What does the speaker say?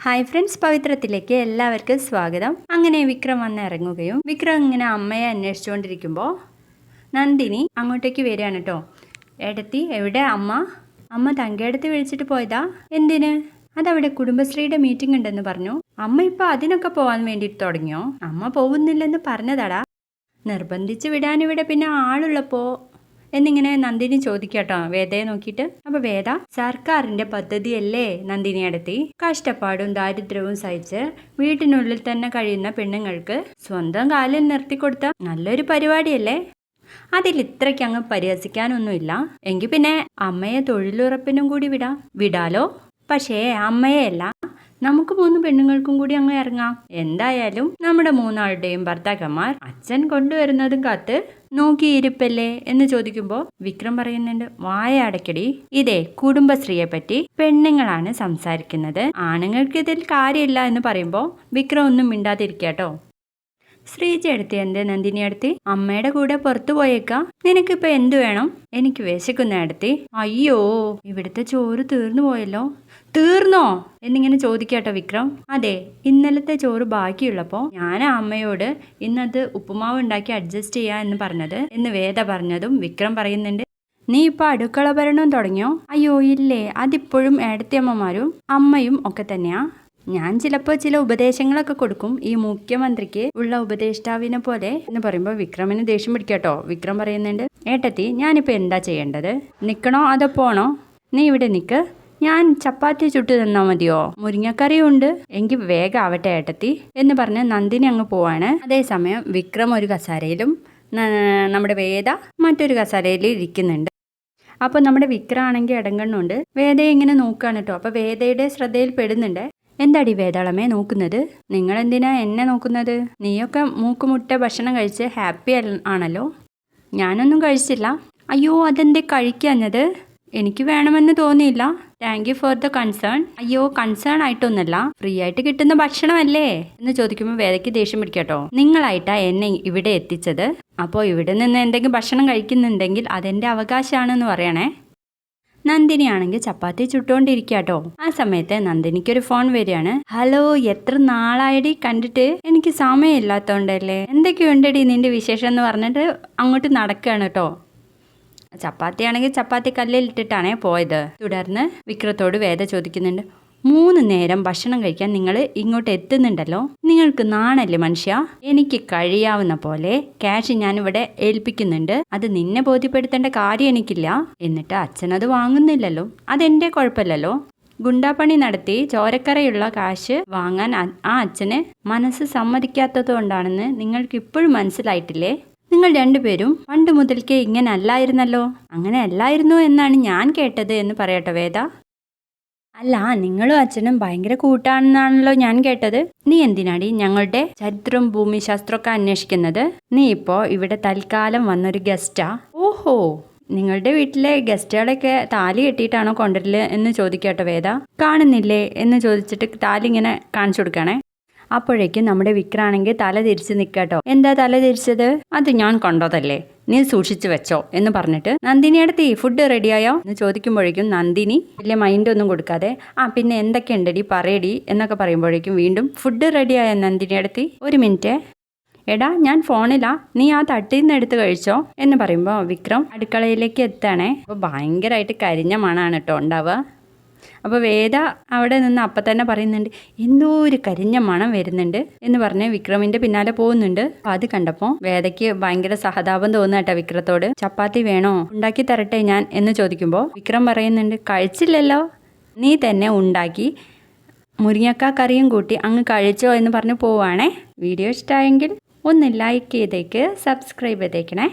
Hi friends, പവിത്രത്തിലേക്ക് എല്ലാവർക്കും സ്വാഗതം. അങ്ങനെ വിക്രം വന്ന് ഇറങ്ങുകയും വിക്രം ഇങ്ങനെ അമ്മയെ അന്വേഷിച്ചുകൊണ്ടിരിക്കുമ്പോൾ നന്ദിനി അങ്ങോട്ടേക്ക് വരികയാണ് കേട്ടോ. ഏടത്തി എവിടെ അമ്മ തങ്കേടത്തി വിളിച്ചിട്ട് പോയതാ? എന്തിന്? അതവിടെ കുടുംബശ്രീയുടെ മീറ്റിംഗ് ഉണ്ടെന്ന് പറഞ്ഞു. അമ്മ ഇപ്പൊ അതിനൊക്കെ പോവാൻ വേണ്ടിയിട്ട് തുടങ്ങിയോ? അമ്മ പോകുന്നില്ലെന്ന് പറഞ്ഞതാടാ. നിർബന്ധിച്ച് വിടാനിവിടെ പിന്നെ ആളുള്ളപ്പോ എന്നിങ്ങനെ നന്ദിനി ചോദിക്കട്ടോ വേദയെ നോക്കിയിട്ട്. അപ്പൊ വേദ, സർക്കാരിന്റെ പദ്ധതിയല്ലേ നന്ദിനി അടുത്തി, കഷ്ടപ്പാടും ദാരിദ്ര്യവും സഹിച്ച് വീട്ടിനുള്ളിൽ തന്നെ കഴിയുന്ന പെണ്ണുങ്ങൾക്ക് സ്വന്തം കാലിൽ നിർത്തിക്കൊടുത്ത നല്ലൊരു പരിപാടിയല്ലേ? അതിൽ ഇത്രയ്ക്ക് അങ്ങ് പരിഹസിക്കാനൊന്നുമില്ല. എങ്കിൽ പിന്നെ അമ്മയെ തൊഴിലുറപ്പിനും കൂടി വിടാലോ. പക്ഷേ അമ്മയെയല്ല, നമുക്ക് 3 പെണ്ണുങ്ങൾക്കും കൂടി അങ്ങ് ഇറങ്ങാം. എന്തായാലും നമ്മുടെ 3ആളുടെയും ഭർത്താക്കന്മാർ അച്ഛൻ കൊണ്ടുവരുന്നതും കാത്ത് നോക്കിയിരിപ്പല്ലേ എന്ന് ചോദിക്കുമ്പോൾ വിക്രം പറയുന്നുണ്ട്, വായ അടക്കടി, ഇതേ കുടുംബശ്രീയെ പറ്റി പെണ്ണുങ്ങളാണ് സംസാരിക്കുന്നത്, ആണുങ്ങൾക്ക് ഇതിൽ കാര്യമില്ല എന്ന് പറയുമ്പോൾ വിക്രം ഒന്നും മിണ്ടാതിരിക്കാട്ടോ. ശ്രീജ എടുത്തി എന്തേ നന്ദിനി അടുത്തി? അമ്മയുടെ കൂടെ പുറത്തു പോയേക്കാം. നിനക്കിപ്പോ എന്തു വേണം? എനിക്ക് വിശക്കുന്ന അടുത്തി. അയ്യോ, ഇവിടുത്തെ ചോറ് തീർന്നു പോയല്ലോ. തീർന്നോ എന്നിങ്ങനെ ചോദിക്കാട്ടോ വിക്രം. അതെ, ഇന്നലത്തെ ചോറ് ബാക്കിയുള്ളപ്പോൾ ഞാൻ അമ്മയോട് ഇന്നത് ഉപ്പുമാവ് ഉണ്ടാക്കി അഡ്ജസ്റ്റ് ചെയ്യാ എന്ന് പറഞ്ഞത് എന്ന് വേദ പറഞ്ഞതും വിക്രം പറയുന്നുണ്ട്, നീ ഇപ്പൊ അടുക്കള ഭരണവും തുടങ്ങിയോ? അയ്യോ ഇല്ലേ, അതിപ്പോഴും ഏടത്തിയമ്മമാരും അമ്മയും ഒക്കെ തന്നെയാ. ഞാൻ ചിലപ്പോൾ ചില ഉപദേശങ്ങളൊക്കെ കൊടുക്കും, ഈ മുഖ്യമന്ത്രിക്ക് ഉള്ള ഉപദേഷ്ടാവിനെ പോലെ എന്ന് പറയുമ്പോൾ വിക്രമിന് ദേഷ്യം പിടിക്കാട്ടോ. വിക്രം പറയുന്നുണ്ട്, ഏട്ടത്തി ഞാനിപ്പോൾ എന്താ ചെയ്യേണ്ടത്? നിൽക്കണോ അതോ പോണോ? നീ ഇവിടെ നിൽക്ക്, ഞാൻ ചപ്പാത്തി ചുട്ട് തന്നാൽ മതിയോ? മുരിങ്ങക്കറിയും ഉണ്ട്, എങ്കിൽ വേഗം ആവട്ടെ ഏട്ടത്തി എന്ന് പറഞ്ഞ് നന്ദിനി അങ്ങ് പോവാണ്. അതേസമയം വിക്രം ഒരു കസാരയിലും നമ്മുടെ വേദ മറ്റൊരു കസാരയിൽ ഇരിക്കുന്നുണ്ട്. അപ്പോൾ നമ്മുടെ വിക്രം ആണെങ്കിൽ ഇടങ്കണ്ണുണ്ട്, വേദയെ ഇങ്ങനെ നോക്കുകയാണ് കേട്ടോ. അപ്പോൾ വേദയുടെ ശ്രദ്ധയിൽ പെടുന്നുണ്ട്. എന്താടി വേദാളമേ നോക്കുന്നത്? നിങ്ങൾ എന്തിനാ എന്നെ നോക്കുന്നത്? നീയൊക്കെ മൂക്കുമുട്ട ഭക്ഷണം കഴിച്ച് ഹാപ്പി ആണല്ലോ. ഞാനൊന്നും കഴിച്ചില്ല. അയ്യോ, അതെന്തേ കഴിക്കാഞ്ഞത്? എനിക്ക് വേണമെന്ന് തോന്നിയില്ല. Thank you for the concern. അയ്യോ, കൺസേൺ ആയിട്ടൊന്നുമല്ല, ഫ്രീ ആയിട്ട് കിട്ടുന്ന ഭക്ഷണമല്ലേ എന്ന് ചോദിക്കുമ്പോൾ വേദയ്ക്ക് ദേഷ്യം പിടിക്കാട്ടോ. നിങ്ങളായിട്ടാ എന്നെ ഇവിടെ എത്തിച്ചത്, അപ്പോൾ ഇവിടെ നിന്ന് എന്തെങ്കിലും ഭക്ഷണം കഴിക്കുന്നുണ്ടെങ്കിൽ അതെൻ്റെ അവകാശമാണെന്ന് പറയണേ. നന്ദിനി ആണെങ്കിൽ ചപ്പാത്തി ചുട്ടുകൊണ്ടിരിക്കാട്ടോ. ആ സമയത്ത് നന്ദിനിക്കൊരു ഫോൺ വരികയാണ്. ഹലോ, എത്ര നാളായടി കണ്ടിട്ട്? എനിക്ക് സമയമില്ലാത്തോണ്ടല്ലേ. എന്തൊക്കെയുണ്ടടി നിന്റെ വിശേഷം എന്ന് പറഞ്ഞിട്ട് അങ്ങോട്ട് നടക്കുകയാണ് കേട്ടോ. ചപ്പാത്തി ആണെങ്കിൽ ചപ്പാത്തി കല്ലിൽ ഇട്ടിട്ടാണേ പോയത്. തുടർന്ന് വിക്രത്തോട് വേദ ചോദിക്കുന്നുണ്ട്, 3 നേരം ഭക്ഷണം കഴിക്കാൻ നിങ്ങൾ ഇങ്ങോട്ട് എത്തുന്നുണ്ടല്ലോ, നിങ്ങൾക്ക് നാണല്ലേ മനുഷ്യ? എനിക്ക് കഴിയാവുന്ന പോലെ ക്യാഷ് ഞാനിവിടെ ഏൽപ്പിക്കുന്നുണ്ട്, അത് നിന്നെ ബോധ്യപ്പെടുത്തേണ്ട കാര്യം എനിക്കില്ല. എന്നിട്ട് അച്ഛനത് വാങ്ങുന്നില്ലല്ലോ, അതെന്റെ കുഴപ്പമില്ലല്ലോ. ഗുണ്ടാപ്പണി നടത്തി ചോരക്കറയുള്ള കാശ് വാങ്ങാൻ ആ അച്ഛന് മനസ്സ് സമ്മതിക്കാത്തത് കൊണ്ടാണെന്ന് നിങ്ങൾക്ക് ഇപ്പോഴും മനസ്സിലായിട്ടില്ലേ? നിങ്ങൾ 2 പേരും പണ്ട് മുതൽക്കേ ഇങ്ങനെ അല്ലായിരുന്നല്ലോ. അങ്ങനെ അല്ലായിരുന്നു എന്നാണ് ഞാൻ കേട്ടത് എന്ന് പറയട്ടെ വേദ. അല്ല, നിങ്ങളും അച്ഛനും ഭയങ്കര കൂട്ടാണെന്നാണല്ലോ ഞാൻ കേട്ടത്. നീ എന്തിനാടി ഞങ്ങളുടെ ചരിത്രവും ഭൂമിശാസ്ത്രമൊക്കെ അന്വേഷിക്കുന്നത്? നീ ഇപ്പോൾ ഇവിടെ തൽക്കാലം വന്നൊരു ഗസ്റ്റാ? ഓഹോ, നിങ്ങളുടെ വീട്ടിലെ ഗസ്റ്റുകളൊക്കെ താലി കെട്ടിയിട്ടാണോ കൊണ്ടുവരല് എന്ന് ചോദിക്കട്ടോ വേദ. കാണുന്നില്ലേ എന്ന് ചോദിച്ചിട്ട് താലി ഇങ്ങനെ കാണിച്ചു കൊടുക്കണേ. അപ്പോഴേക്കും നമ്മുടെ വിക്രാണെങ്കിൽ തല തിരിച്ച് നിൽക്കാട്ടോ. എന്താ തല തിരിച്ചത്? അത് ഞാൻ കണ്ടതല്ലേ, നീ സൂക്ഷിച്ചു വെച്ചോ എന്ന് പറഞ്ഞിട്ട് നന്ദിനി അടുത്ത് ഫുഡ് റെഡിയായോ എന്ന് ചോദിക്കുമ്പോഴേക്കും നന്ദിനി വലിയ മൈൻഡൊന്നും കൊടുക്കാതെ പിന്നെ എന്തൊക്കെയുണ്ടടി പറയടി എന്നൊക്കെ പറയുമ്പോഴേക്കും വീണ്ടും ഫുഡ് റെഡിയായോ നന്ദിനി അടുത്ത്? 1 മിനിറ്റ് എടാ, ഞാൻ ഫോണിലാ, നീ ആ തട്ടിൽ നിന്ന് എടുത്ത് കഴിച്ചോ എന്ന് പറയുമ്പോൾ വിക്രം അടുക്കളയിലേക്ക് എത്താണേ. അപ്പോൾ ഭയങ്കരമായിട്ട് കരിഞ്ഞ മണമാണ് കേട്ടോ ഉണ്ടാവുക. അപ്പോൾ വേദ അവിടെ നിന്ന് അപ്പം തന്നെ പറയുന്നുണ്ട്, എന്തോ ഒരു കരിഞ്ഞ മണം വരുന്നുണ്ട് എന്ന് പറഞ്ഞ് വിക്രമിൻ്റെ പിന്നാലെ പോകുന്നുണ്ട്. അപ്പോൾ അത് കണ്ടപ്പോൾ വേദയ്ക്ക് ഭയങ്കര സഹതാപം തോന്നുകട്ടോ വിക്രത്തോട്. ചപ്പാത്തി വേണോ, ഉണ്ടാക്കി തരട്ടെ ഞാൻ എന്ന് ചോദിക്കുമ്പോൾ വിക്രം പറയുന്നുണ്ട്, കഴിച്ചില്ലല്ലോ, നീ തന്നെ ഉണ്ടാക്കി മുരിങ്ങക്ക കറിയും കൂട്ടി അങ്ങ് കഴിച്ചോ എന്ന് പറഞ്ഞ് പോവാണേ. വീഡിയോ ഇഷ്ടമായെങ്കിൽ ഒന്ന് ലൈക്ക് ചെയ്തേക്ക്, സബ്സ്ക്രൈബ് ചെയ്തേക്കണേ.